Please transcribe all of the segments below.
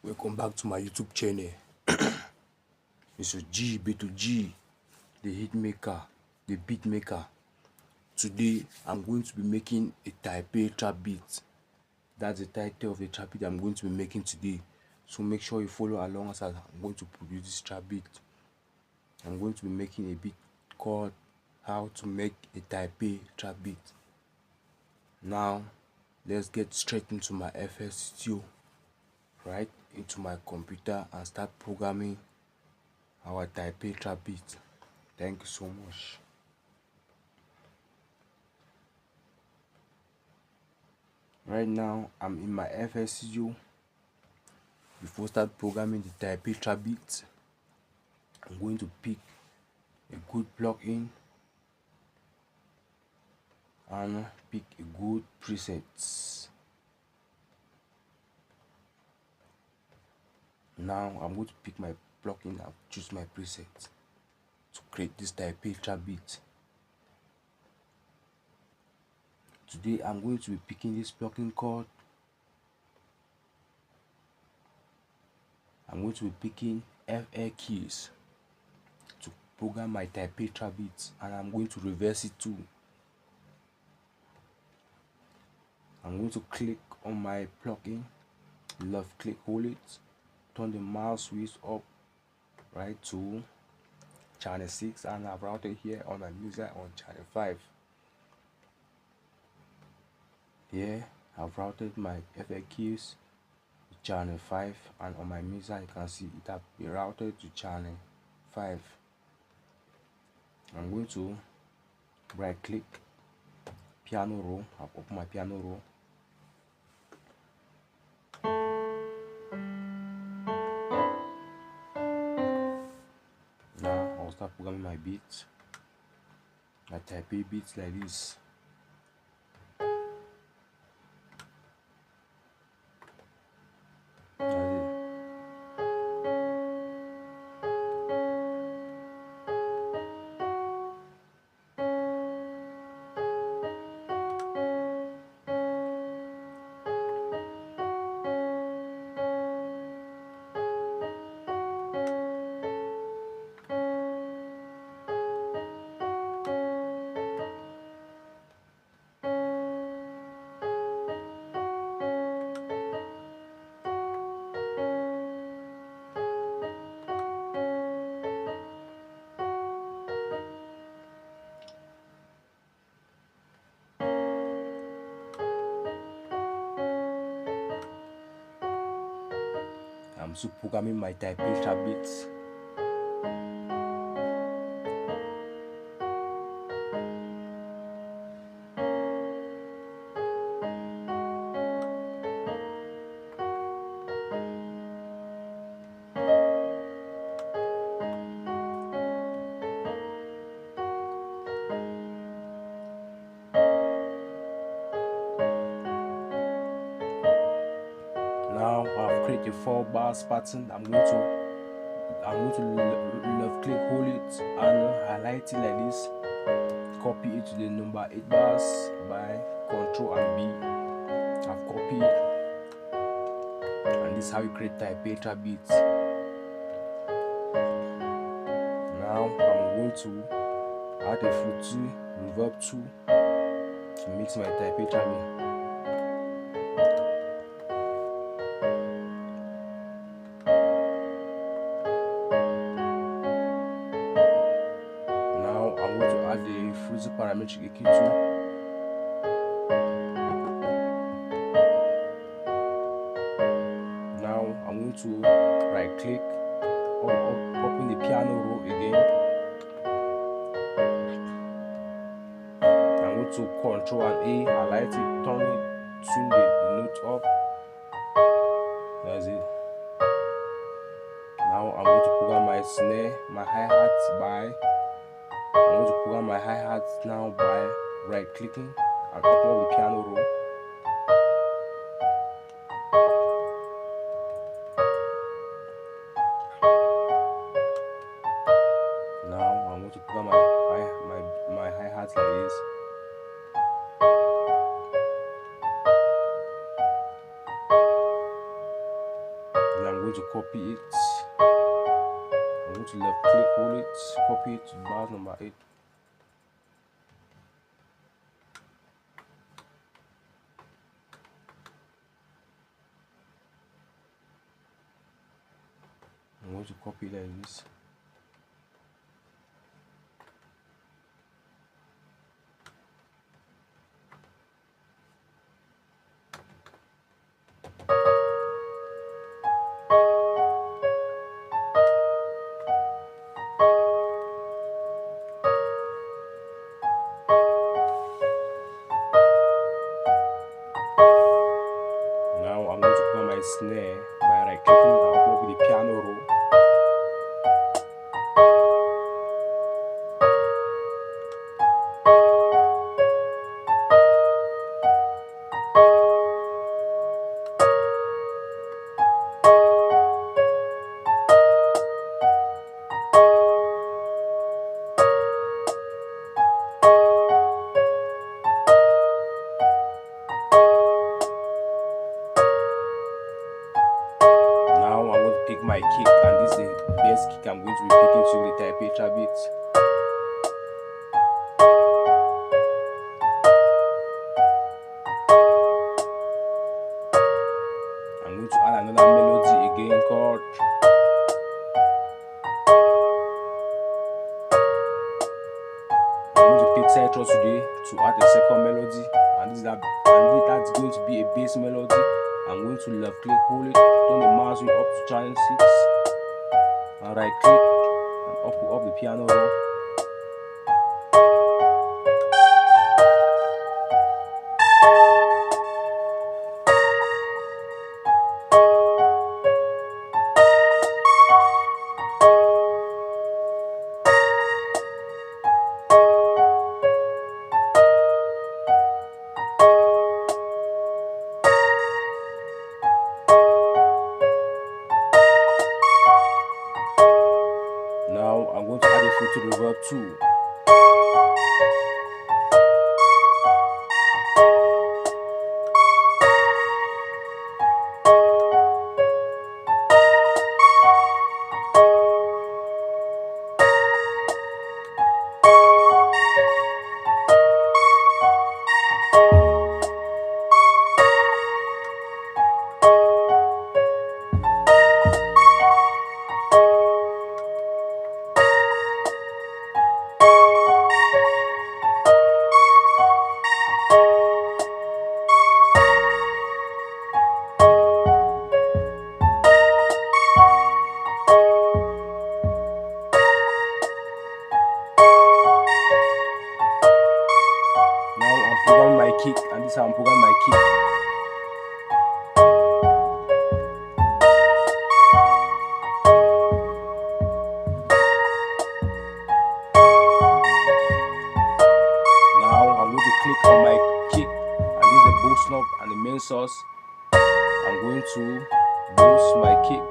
Welcome back to my YouTube channel. Mr. G B2G, the hit maker, the beat maker. Today I'm going to be making a Taipei trap beat. That's the title of the trap beat I'm going to be making today. So make sure you follow along as I'm going to produce this trap beat. I'm going to be making a beat called How to Make a Taipei Trap Beat. Now let's get straight into my FL Studio, right into my computer, and start programming our Taipei trap beat. Thank you so much. Right now I'm in my FL Studio. Before start programming the Taipei trap beat, I'm going to pick a good plugin and pick a good preset. Now I'm going to pick my plugin and choose my preset to create this Taipei trap beat. Today I'm going to be picking this plugin called FL keys to program my Taipei trap beats, and I'm going to reverse it too. I'm going to click on my plugin, left click, hold it, turn the mouse wheel up right to channel 6, and I've routed here on my music on channel 5. Here I've routed my FL keys to channel 5, and on my music you can see it has been routed to channel 5. I'm going to right click piano roll. I've opened my piano roll. Now I'll start programming my beats, my Taipei beats like this. That's it. I'm still programming my Taipei trap beats. Now I've created a 4 bars pattern. I'm going to left click, hold it, and highlight it like this. Copy it to the number 8 bars by Ctrl and B. I've copied, and this is how you create Taipei trap beats. Now I'm going to add a flute reverb 2 to mix my Taipei trap beat. I'm going to add the fuzzy parametric EQ2. Now I'm going to right click, open the piano roll again. I'm going to Ctrl and A, highlight it, turn it, tune the note up. That's it. Now I'm going to program my snare, my hi-hats by I'm going to program my hi-hats now by right clicking and open up the piano roll. Now I'm going to program my hi-hats like this. Then I'm copy it. I'm going to left click, hold it, copy it to bar number 8. I'm going to copy like this. Now I'm going to put my snare by right clicking and open with the piano roll. Pick my kick, and this is the best kick I'm going to be picking to the Taipei trap beat. I'm going to add another melody again called I'm going to pick Citrus today to add a second melody, and that's going to be a bass melody. I'm going to left click, hold it, turn the mouse wheel up to channel 6, and right click and up the piano roll. Now I'm going to add a filter reverb too. Kick, and this is how I'm programming my kick. Now I'm going to click on my kick, and this is the boost knob and the main source. I'm going to boost my kick.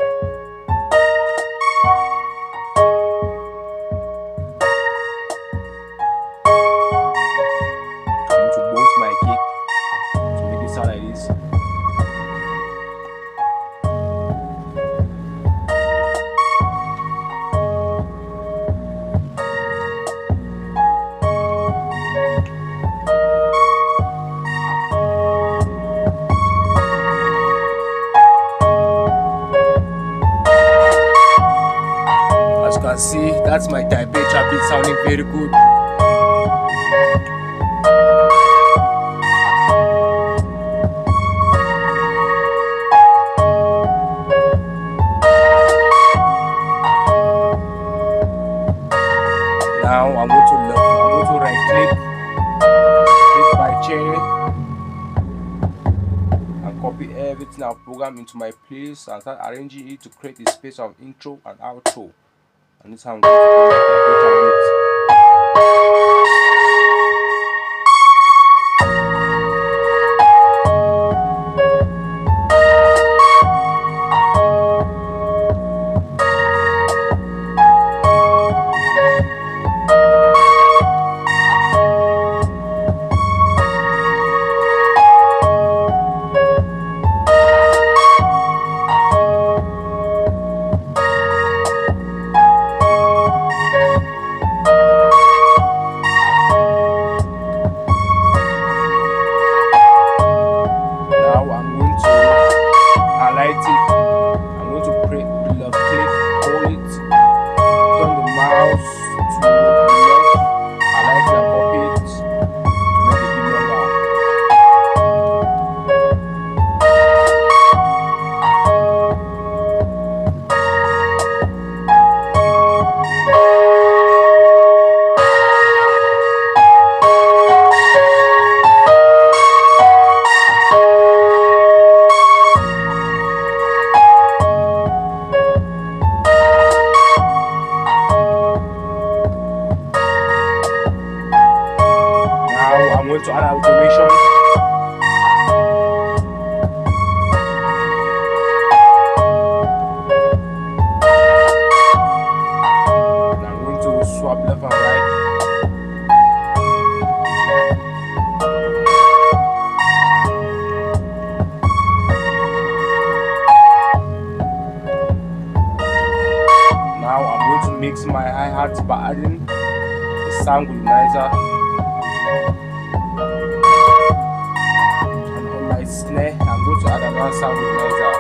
As you can see, that's my Taipei trap beat sounding very good. Now I'm going to right click by chain and copy everything I've programmed into my place and start arranging it to create a space of intro and outro. And this is how I'm going to do my Taipei trap beat. going to add automation. And I'm going to swap left and right. Now I'm going to mix my hi-hats by adding the sound harmonizer, and on my snare I'm going to add another sound harmonizer.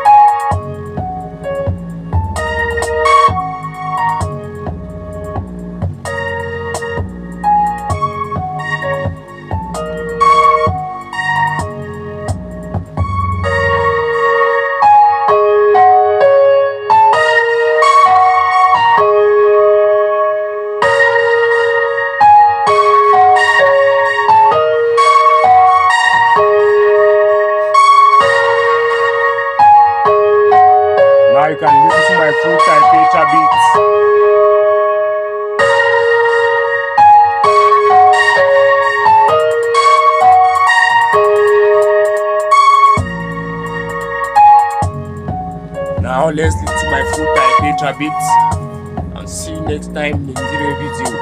Now you can listen to my full Taipei beats. Now let's listen to my full Taipei beats and see you next time in the video.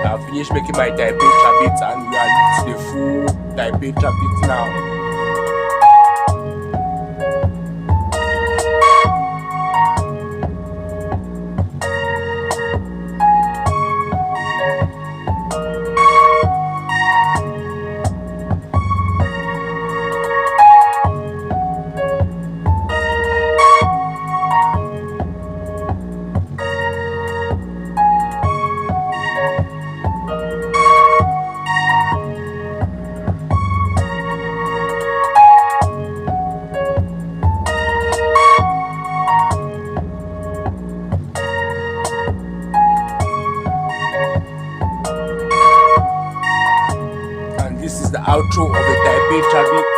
I finished making my Taipei beats and we are to the full Taipei beats now. This is the outro of the Taipei beats.